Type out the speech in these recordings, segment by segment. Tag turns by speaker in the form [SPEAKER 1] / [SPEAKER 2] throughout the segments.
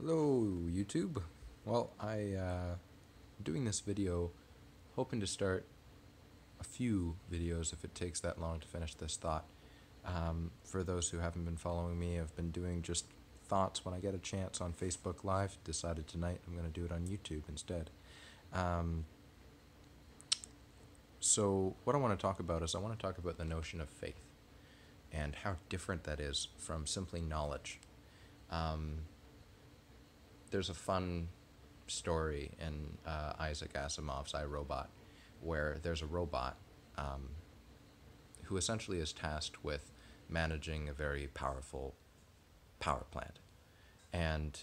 [SPEAKER 1] Hello, YouTube. Well, I'm doing this video hoping to start a few videos if it takes that long to finish this thought. For those who haven't been following me, I've been doing just thoughts when I get a chance on Facebook Live. Decided tonight I'm going to do it on YouTube instead. Um, so, what I want to talk about is I want to talk about the notion of faith and how different that is from simply knowledge. Um, there's a fun story in Isaac Asimov's I, Robot, where there's a robot who essentially is tasked with managing a very powerful power plant. And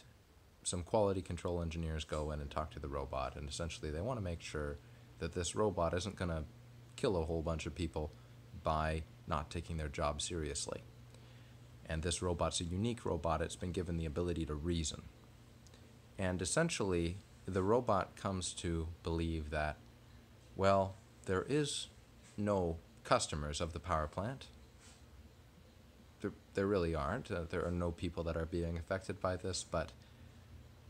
[SPEAKER 1] some quality control engineers go in and talk to the robot, and essentially they want to make sure that this robot isn't going to kill a whole bunch of people by not taking their job seriously. And this robot's a unique robot. It's been given the ability to reason. And essentially, the robot comes to believe that, well, there is no customers of the power plant. There really aren't. There are no people that are being affected by this, but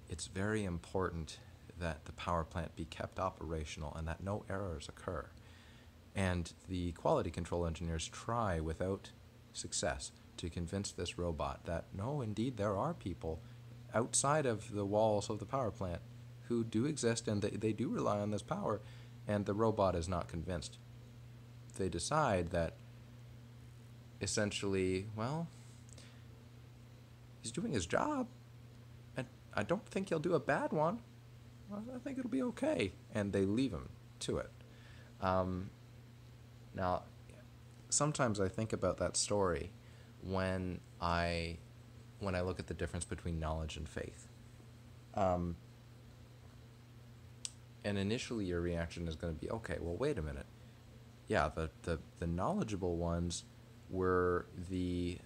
[SPEAKER 1] it's very important that the power plant be kept operational and that no errors occur. And the quality control engineers try without success to convince this robot that no, indeed, there are people outside of the walls of the power plant who do exist and they do rely on this power, and the robot is not convinced. They decide that essentially, well, he's doing his job, and I don't think he'll do a bad one. Well, I think it'll be okay, and they leave him to it. Now, sometimes I think about that story when I look at the difference between knowledge and faith. And initially your reaction is going to be, okay, well, wait a minute. Yeah, the knowledgeable ones were the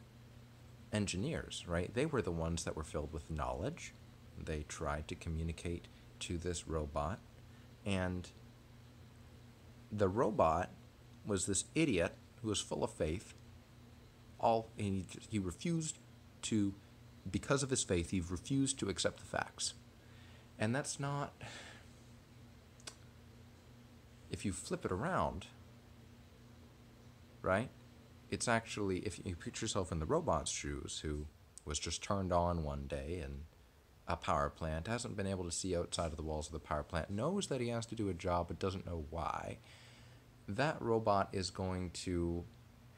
[SPEAKER 1] engineers, right? They were the ones that were filled with knowledge. They tried to communicate to this robot, and the robot was this idiot who was full of faith. And he refused to, because of his faith, he refused to accept the facts. And that's not, if you flip it around, right? It's actually, if you put yourself in the robot's shoes, who was just turned on one day in a power plant, hasn't been able to see outside of the walls of the power plant, knows that he has to do a job but doesn't know why, that robot is going to,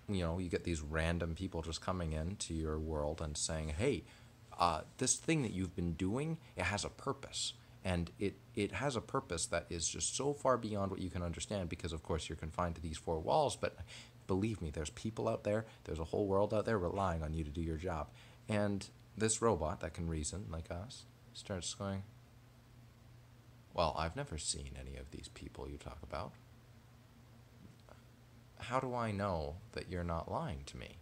[SPEAKER 1] you get these random people just coming into your world and saying, hey, this thing that you've been doing, it has a purpose. And it has a purpose that is just so far beyond what you can understand because, of course, you're confined to these four walls. But believe me, there's people out there, there's a whole world out there relying on you to do your job. And this robot that can reason, like us, starts going, well, I've never seen any of these people you talk about. How do I know that you're not lying to me?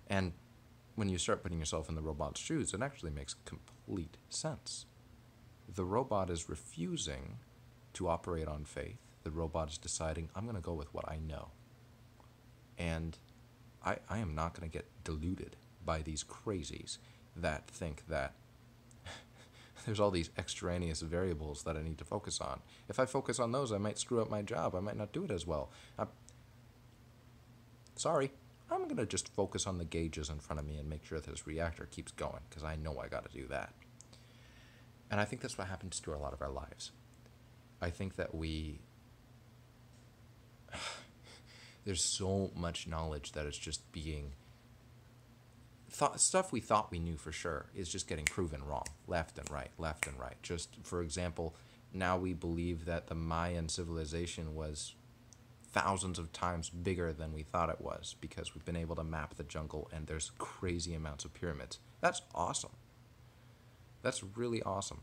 [SPEAKER 1] And when you start putting yourself in the robot's shoes, it actually makes complete sense. The robot is refusing to operate on faith. The robot is deciding, I'm going to go with what I know. And I am not going to get deluded by these crazies that think that there's all these extraneous variables that I need to focus on. If I focus on those, I might screw up my job. I might not do it as well. Sorry, I'm going to just focus on the gauges in front of me and make sure this reactor keeps going, because I know I got to do that. And I think that's what happens to a lot of our lives. I think that there's so much knowledge that is just being, stuff we thought we knew for sure is just getting proven wrong, left and right. Just, for example, now we believe that the Mayan civilization was thousands of times bigger than we thought it was because we've been able to map the jungle and there's crazy amounts of pyramids. That's awesome. That's really awesome.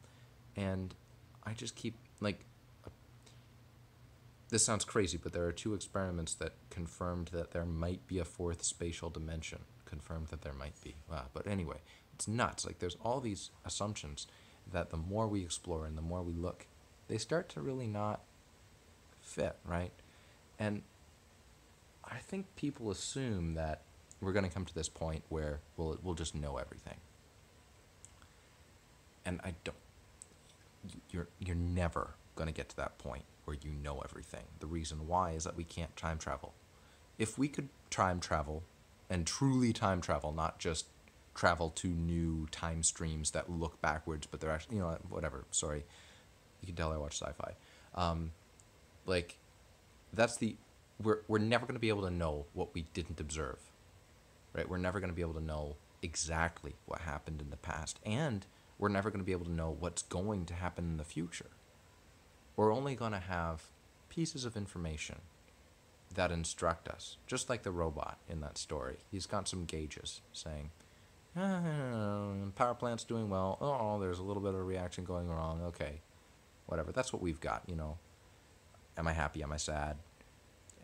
[SPEAKER 1] And I just keep, this sounds crazy, but there are 2 experiments that confirmed that there might be a 4th spatial dimension. Confirmed that there might be. But anyway, it's nuts. There's all these assumptions that the more we explore and the more we look, they start to really not fit, right? And I think people assume that we're going to come to this point where we'll just know everything. And I don't, you're never going to get to that point where you know everything. The reason why is that we can't time travel. If we could time travel, and truly time travel, not just travel to new time streams that look backwards, but they're actually, whatever, sorry, you can tell I watch sci-fi. Like, that's we're never going to be able to know what we didn't observe, right? We're never going to be able to know exactly what happened in the past, and we're never going to be able to know what's going to happen in the future. We're only going to have pieces of information that instruct us, just like the robot in that story. He's got some gauges saying, power plant's doing well. Oh, there's a little bit of a reaction going wrong. Okay, whatever. That's what we've got, Am I happy? Am I sad?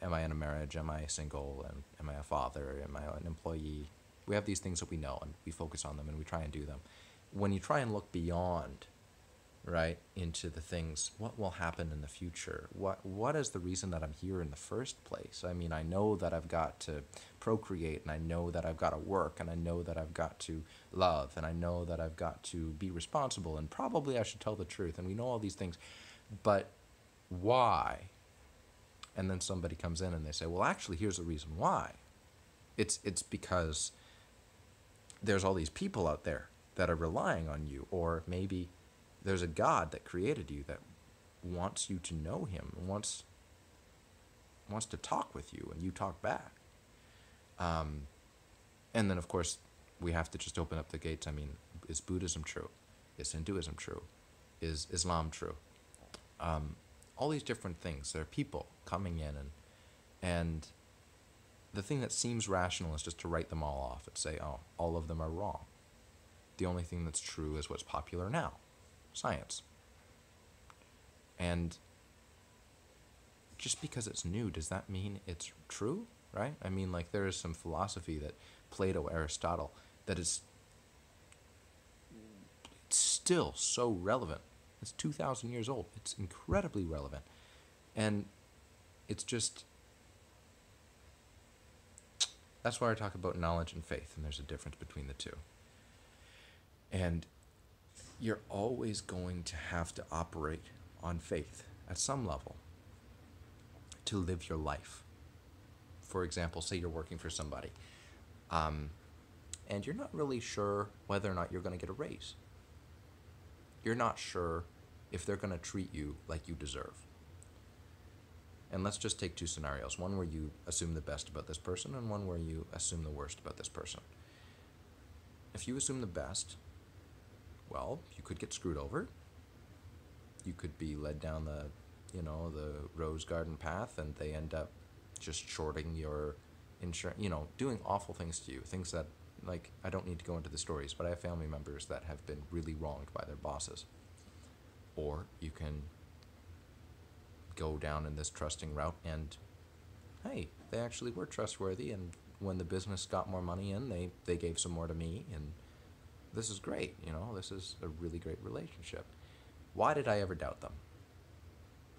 [SPEAKER 1] Am I in a marriage? Am I single? Am I a father? Am I an employee? We have these things that we know, and we focus on them, and we try and do them. When you try and look beyond, right, into the things, what will happen in the future? What is the reason that I'm here in the first place? I mean, I know that I've got to procreate, and I know that I've got to work, and I know that I've got to love, and I know that I've got to be responsible, and probably I should tell the truth, and we know all these things, but why? And then somebody comes in and they say, well, actually, here's the reason why. It's because there's all these people out there that are relying on you, or maybe there's a God that created you that wants you to know him, wants to talk with you, and you talk back. And then, of course, we have to just open up the gates. I mean, is Buddhism true? Is Hinduism true? Is Islam true? All these different things. There are people coming in, and the thing that seems rational is just to write them all off and say, oh, all of them are wrong. The only thing that's true is what's popular now. Science. And just because it's new, does that mean it's true, right? I mean, like, there is some philosophy that Plato, Aristotle, that is still so relevant. It's 2,000 years old. It's incredibly relevant. And it's just, that's why I talk about knowledge and faith, and there's a difference between the two. And you're always going to have to operate on faith at some level to live your life. For example, say you're working for somebody, and you're not really sure whether or not you're going to get a raise. You're not sure if they're going to treat you like you deserve. And let's just take two scenarios, one where you assume the best about this person and one where you assume the worst about this person. If you assume the best, well, you could get screwed over. You could be led down the rose garden path, and they end up just shorting your insurance, doing awful things to you, things that, like, I don't need to go into the stories, but I have family members that have been really wronged by their bosses. Or you can go down in this trusting route, and hey, they actually were trustworthy, and when the business got more money in, they gave some more to me, and this is great, this is a really great relationship. Why did I ever doubt them?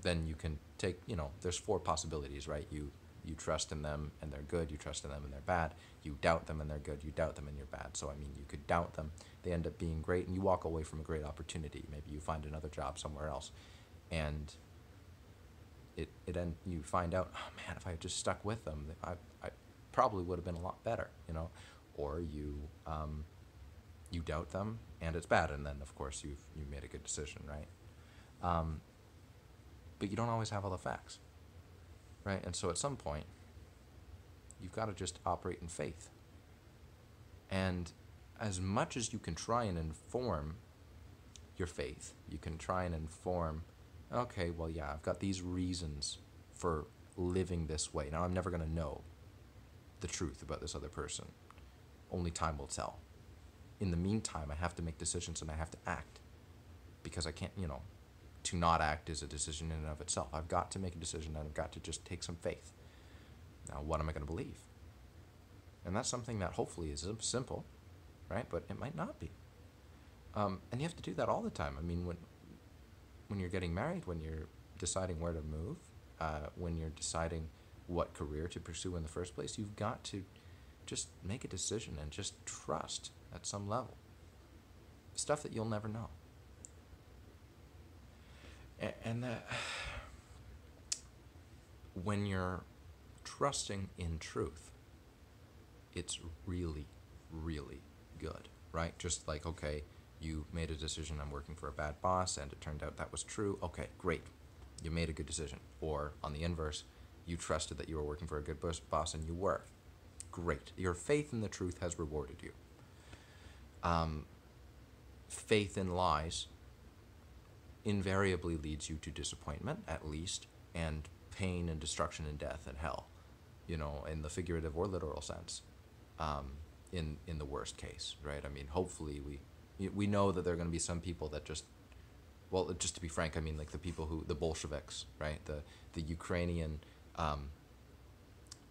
[SPEAKER 1] Then you can take, there's four possibilities, right? You trust in them and they're good, you trust in them and they're bad, you doubt them and they're good, you doubt them and you're bad. So, I mean, you could doubt them, they end up being great, and you walk away from a great opportunity. Maybe you find another job somewhere else, and you find out, oh man, if I had just stuck with them, I probably would have been a lot better, Or you doubt them and it's bad, and then of course you made a good decision, right? But you don't always have all the facts, right? And so at some point, you've got to just operate in faith. And as much as you can try and inform your faith, you can try and inform, okay, well, yeah, I've got these reasons for living this way. Now, I'm never going to know the truth about this other person. Only time will tell. In the meantime, I have to make decisions and I have to act, because I can't, to not act is a decision in and of itself. I've got to make a decision, and I've got to just take some faith. Now, what am I going to believe? And that's something that hopefully is simple, right? But it might not be. And you have to do that all the time. I mean, when you're getting married, when you're deciding where to move, when you're deciding what career to pursue in the first place, you've got to just make a decision and just trust at some level. Stuff that you'll never know. And that when you're trusting in truth, it's really, really good, right? Just like, okay, you made a decision, I'm working for a bad boss, and it turned out that was true. Okay, great. You made a good decision. Or on the inverse, you trusted that you were working for a good boss, and you were. Great. Your faith in the truth has rewarded you. Faith in lies invariably leads you to disappointment, at least, and pain and destruction and death and hell, in the figurative or literal sense, in the worst case, right? I mean, hopefully we know that there are going to be some people that just to be frank, I mean, like the Bolsheviks, right? The Ukrainian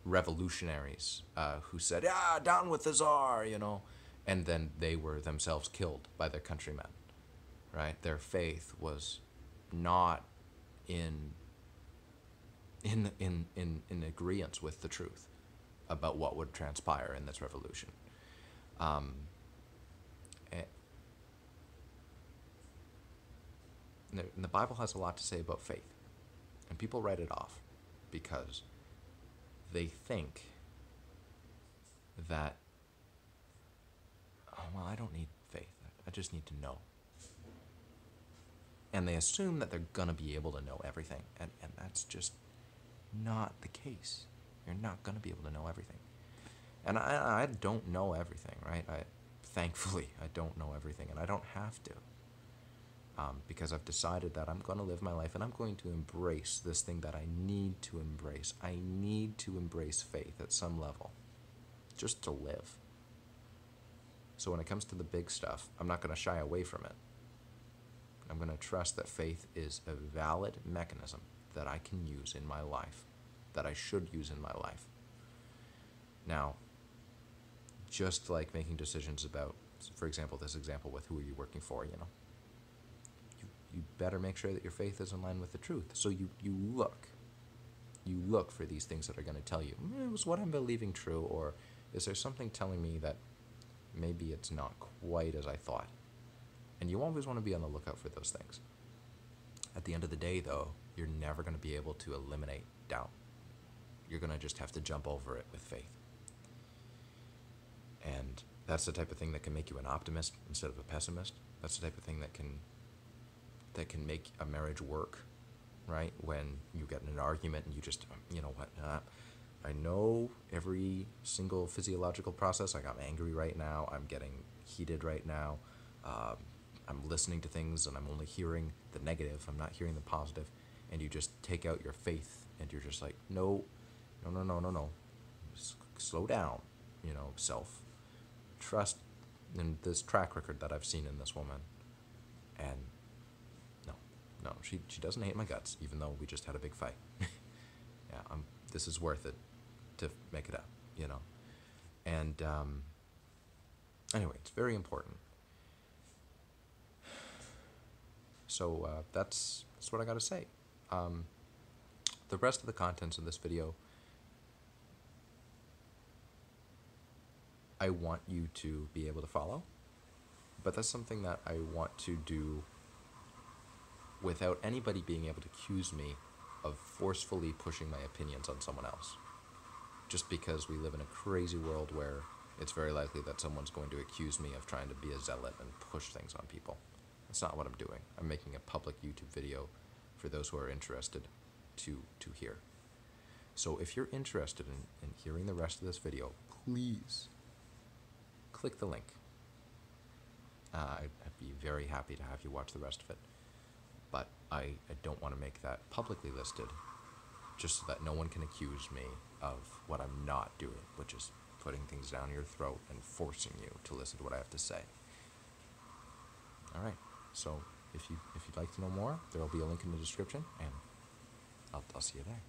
[SPEAKER 1] revolutionaries who said, down with the Tsar, and then they were themselves killed by their countrymen, right? Their faith was not in agreeance with the truth about what would transpire in this revolution. And the Bible has a lot to say about faith, and people write it off because they think that, I don't need faith, I just need to know. And they assume that they're going to be able to know everything, and that's just not the case. You're not going to be able to know everything. And I don't know everything, right? Thankfully, I don't know everything, and I don't have to. Because I've decided that I'm going to live my life, and I'm going to embrace this thing that I need to embrace. I need to embrace faith at some level, just to live. So when it comes to the big stuff, I'm not going to shy away from it. I'm going to trust that faith is a valid mechanism that I can use in my life, that I should use in my life. Now, just like making decisions about, for example, this example with who are you working for, you better make sure that your faith is in line with the truth. So you look for these things that are going to tell you, is what I'm believing true, or is there something telling me that maybe it's not quite as I thought? And you always want to be on the lookout for those things. At the end of the day, though, you're never going to be able to eliminate doubt. You're going to just have to jump over it with faith. And that's the type of thing that can make you an optimist instead of a pessimist. That's the type of thing that can make a marriage work, right? When you get in an argument and you just, I know every single physiological process. I'm angry right now. I'm getting heated right now. I'm listening to things and I'm only hearing the negative. I'm not hearing the positive. And you just take out your faith and you're just like, no. Slow down, self. Trust in this track record that I've seen in this woman. And no, she doesn't hate my guts, even though we just had a big fight. Yeah, this is worth it to make it up, And anyway, it's very important. So that's what I got to say. The rest of the contents of this video, I want you to be able to follow, but that's something that I want to do without anybody being able to accuse me of forcefully pushing my opinions on someone else. Just because we live in a crazy world where it's very likely that someone's going to accuse me of trying to be a zealot and push things on people. That's not what I'm doing. I'm making a public YouTube video for those who are interested to hear. So if you're interested in hearing the rest of this video, please click the link. I'd be very happy to have you watch the rest of it. But I don't want to make that publicly listed, just so that no one can accuse me of what I'm not doing, which is putting things down your throat and forcing you to listen to what I have to say. All right. So if you'd like to know more, there will be a link in the description, and I'll see you there.